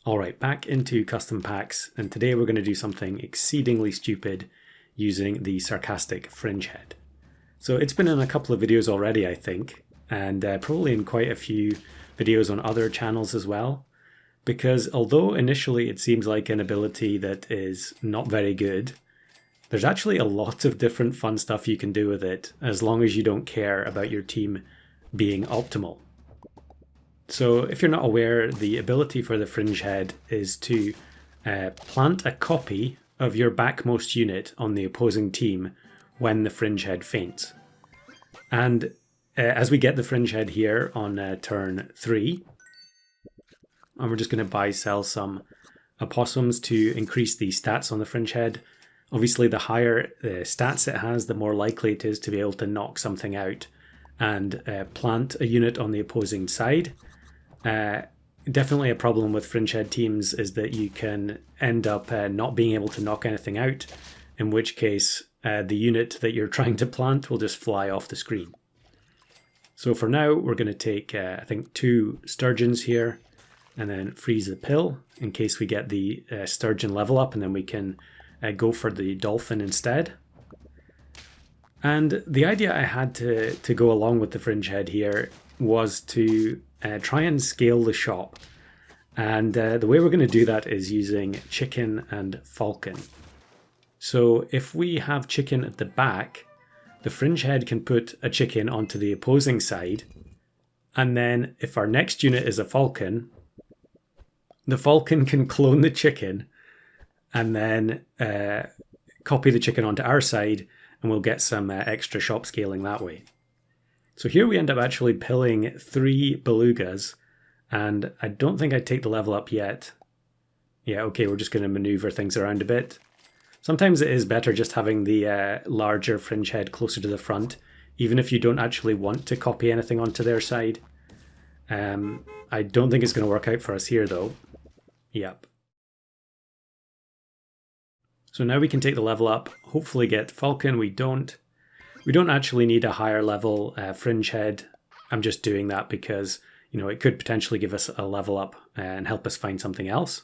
Alright, back into custom packs, and today we're going to do something exceedingly stupid using the Sarcastic Fringehead. So it's been in a couple of videos already, I think, and probably in quite a few videos on other channels as well, because although initially it seems like an ability that is not very good, there's actually a lot of different fun stuff you can do with it, as long as you don't care about your team being optimal. So if you're not aware, the ability for the Fringehead is to plant a copy of your backmost unit on the opposing team when the Fringehead faints. And as we get the Fringehead here on turn 3, and we're just going to buy sell some opossums to increase the stats on the Fringehead. Obviously the higher stats it has, the more likely it is to be able to knock something out and plant a unit on the opposing side. Definitely a problem with Fringehead teams is that you can end up not being able to knock anything out, in which case the unit that you're trying to plant will just fly off the screen. So for now we're going to take I think 2 sturgeons here and then freeze the pill in case we get the sturgeon level up, and then we can go for the dolphin instead. And the idea I had to go along with the Fringehead here was to try and scale the shop. And the way we're going to do that is using chicken and falcon. So if we have chicken at the back, the Fringehead can put a chicken onto the opposing side. And then if our next unit is a falcon, the falcon can clone the chicken and then copy the chicken onto our side, and we'll get some extra shop scaling that way. So here we end up actually pilling 3 belugas, and I don't think I'd take the level up yet. Yeah, okay, we're just going to maneuver things around a bit. Sometimes it is better just having the larger Fringehead closer to the front, even if you don't actually want to copy anything onto their side. I don't think it's going to work out for us here though. Yep. So now we can take the level up, hopefully get Falcon. We don't actually need a higher level Fringehead. I'm just doing that because, you know, it could potentially give us a level up and help us find something else.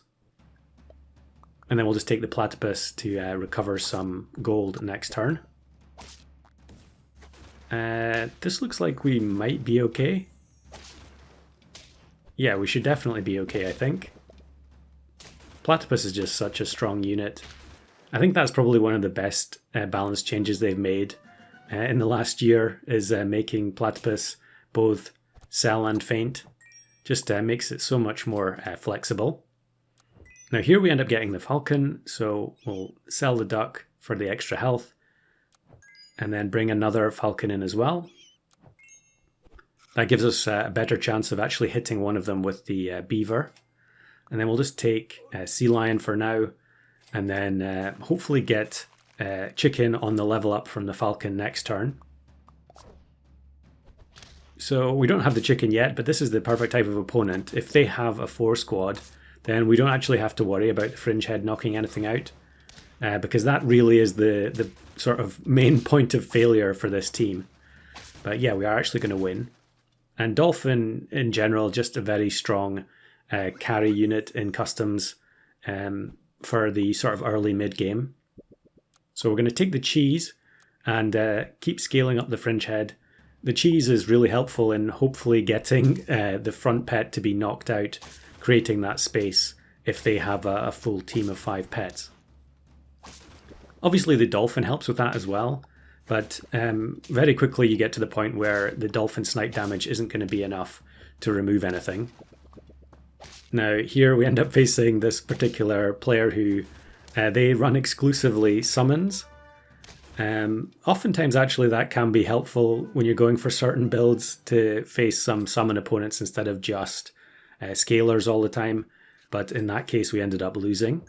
And then we'll just take the platypus to recover some gold next turn. This looks like we might be okay. Yeah, we should definitely be okay, I think. Platypus is just such a strong unit. I think that's probably one of the best balance changes they've made in the last year, is making Platypus both sell and faint. Just makes it so much more flexible. Now here we end up getting the falcon, so we'll sell the duck for the extra health and then bring another falcon in as well. That gives us a better chance of actually hitting one of them with the beaver. And then we'll just take sea lion for now, and then hopefully get chicken on the level up from the falcon next turn. So we don't have the chicken yet, but this is the perfect type of opponent. If they have a 4 squad, then we don't actually have to worry about the Fringehead knocking anything out, because that really is the sort of main point of failure for this team. But yeah, we are actually going to win. And Dolphin in general, just a very strong carry unit in customs for the sort of early mid game. So we're going to take the cheese and keep scaling up the Fringehead. The cheese is really helpful in hopefully getting the front pet to be knocked out, creating that space if they have a full team of 5 pets. Obviously the dolphin helps with that as well, but very quickly you get to the point where the dolphin snipe damage isn't going to be enough to remove anything. Now here we end up facing this particular player who they run exclusively summons. Oftentimes actually that can be helpful when you're going for certain builds to face some summon opponents instead of just scalers all the time, but in that case we ended up losing.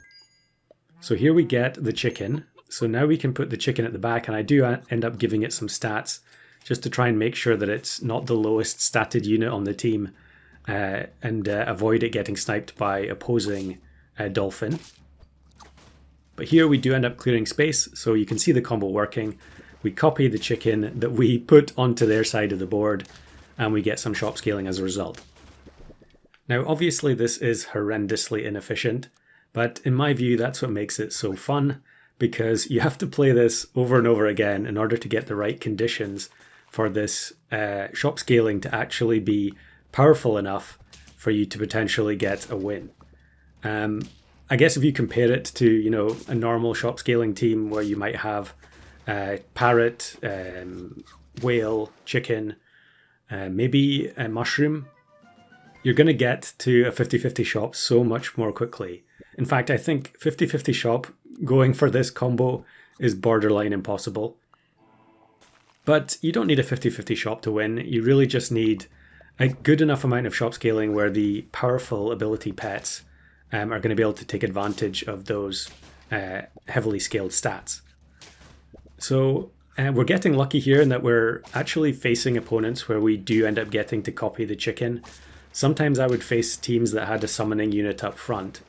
So here we get the chicken. So now we can put the chicken at the back, and I do end up giving it some stats just to try and make sure that it's not the lowest statted unit on the team, and avoid it getting sniped by opposing dolphin. But here we do end up clearing space, so you can see the combo working. We copy the chicken that we put onto their side of the board, and we get some shop scaling as a result. Now, obviously this is horrendously inefficient, but in my view, that's what makes it so fun, because you have to play this over and over again in order to get the right conditions for this shop scaling to actually be powerful enough for you to potentially get a win. I guess if you compare it to, you know, a normal shop scaling team where you might have parrot, whale, chicken, maybe a mushroom, you're going to get to a 50-50 shop so much more quickly. In fact, I think 50-50 shop going for this combo is borderline impossible. But you don't need a 50-50 shop to win. You really just need a good enough amount of shop scaling where the powerful ability pets are going to be able to take advantage of those heavily scaled stats. So we're getting lucky here in that we're actually facing opponents where we do end up getting to copy the chicken. Sometimes I would face teams that had a summoning unit up front,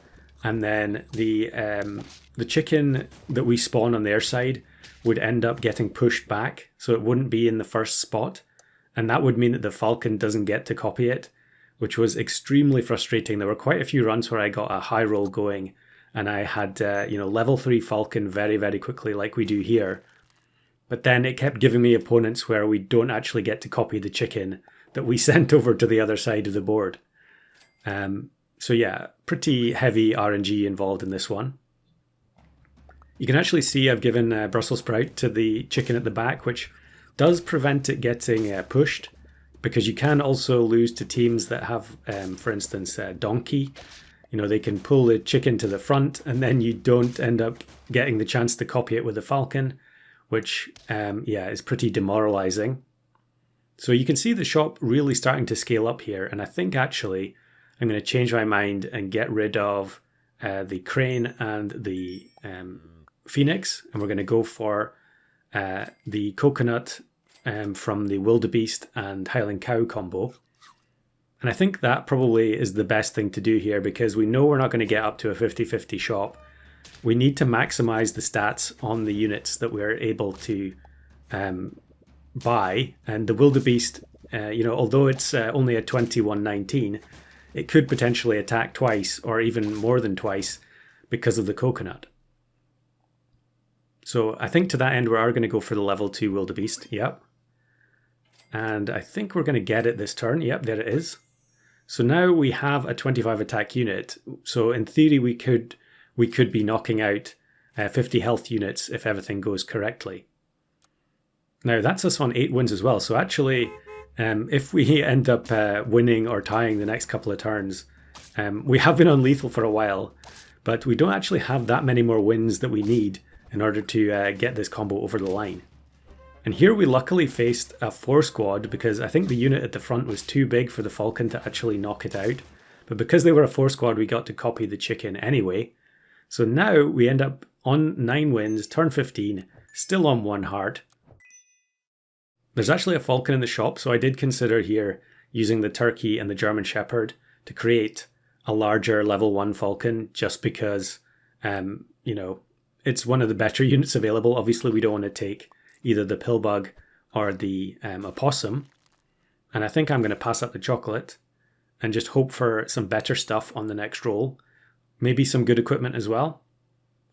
and then the chicken that we spawn on their side would end up getting pushed back, so it wouldn't be in the first spot, and that would mean that the falcon doesn't get to copy it, which was extremely frustrating. There were quite a few runs where I got a high roll going, and I had level 3 falcon very, very quickly like we do here. But then it kept giving me opponents where we don't actually get to copy the chicken that we sent over to the other side of the board. So yeah, pretty heavy RNG involved in this one. You can actually see I've given Brussels sprout to the chicken at the back, which does prevent it getting pushed, because you can also lose to teams that have, for instance, donkey. You know, they can pull the chicken to the front and then you don't end up getting the chance to copy it with the falcon, which is pretty demoralizing. So you can see the shop really starting to scale up here, and I think actually I'm going to change my mind and get rid of the crane and the phoenix, and we're going to go for the coconut from the wildebeest and Highland cow combo. And I think that probably is the best thing to do here, because we know we're not going to get up to a 50-50 shop. We need to maximize the stats on the units that we're able to buy, and the wildebeest, although it's only a 2119, it could potentially attack twice or even more than twice because of the coconut. So I think to that end we are going to go for the level 2 wildebeest. Yep. And I think we're going to get it this turn. Yep, there it is. So now we have a 25 attack unit. So in theory we could be knocking out 50 health units if everything goes correctly. Now that's us on 8 wins as well. So actually, if we end up winning or tying the next couple of turns, we have been on lethal for a while, but we don't actually have that many more wins that we need in order to get this combo over the line. And here we luckily faced a 4 squad, because I think the unit at the front was too big for the falcon to actually knock it out. But because they were a 4 squad, we got to copy the chicken anyway. So now we end up on 9 wins, turn 15, still on 1 heart. There's actually a falcon in the shop, so I did consider here using the turkey and the German shepherd to create a larger level 1 falcon, just because, it's one of the better units available. Obviously, we don't want to take either the pillbug or the opossum. And I think I'm going to pass up the chocolate and just hope for some better stuff on the next roll. Maybe some good equipment as well.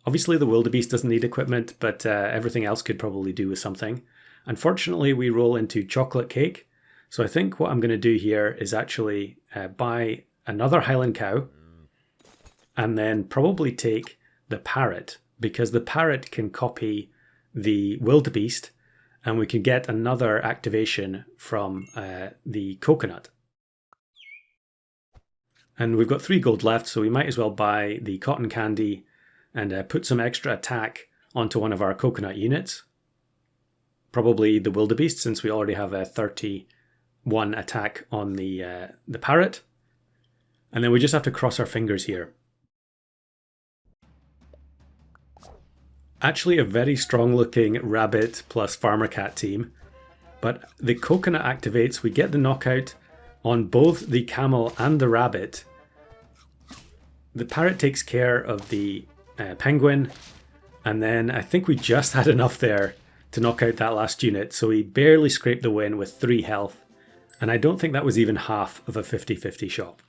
Obviously, the wildebeest doesn't need equipment, but everything else could probably do with something. Unfortunately, we roll into chocolate cake. So I think what I'm going to do here is actually buy another Highland cow and then probably take the parrot, because the parrot can copy the wildebeest and we can get another activation from the coconut. And we've got 3 gold left, so we might as well buy the cotton candy and put some extra attack onto one of our coconut units. Probably the wildebeest, since we already have a 31 attack on the parrot. And then we just have to cross our fingers here. Actually a very strong looking rabbit plus farmer cat team, but the coconut activates, we get the knockout on both the camel and the rabbit. The parrot takes care of the penguin, and then I think we just had enough there to knock out that last unit, so we barely scraped the win with 3 health, and I don't think that was even half of a 50-50 shop.